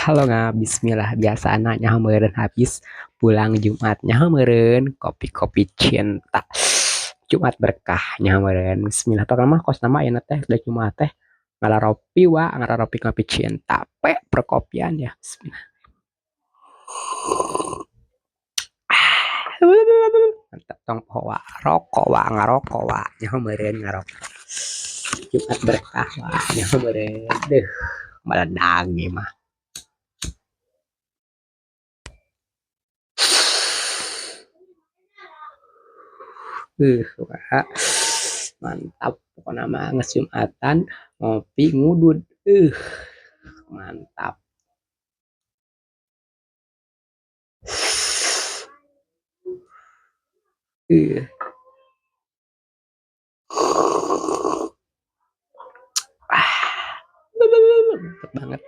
Halo nga, bismillah biasa anaknya meureun habis pulang Jumatnya meureun kopi-kopi cinta. Jumat berkahnya meureun. Bismillah tok mah kos nama ayeuna teh da Jumat teh ngalaropi wa ngalaropi kopi cinta. Perkopian ya. Bismillah. Mantap tong poho wa rokok wa ngarokok wa nya meureun ngarokok. Jumat berkah wa nya meureun. Deuh, meledak ieu mah. Wah, mantap pokoknya mah geus Jumatan ngopi ngudud. Mantap. Uh, ah, mantap banget.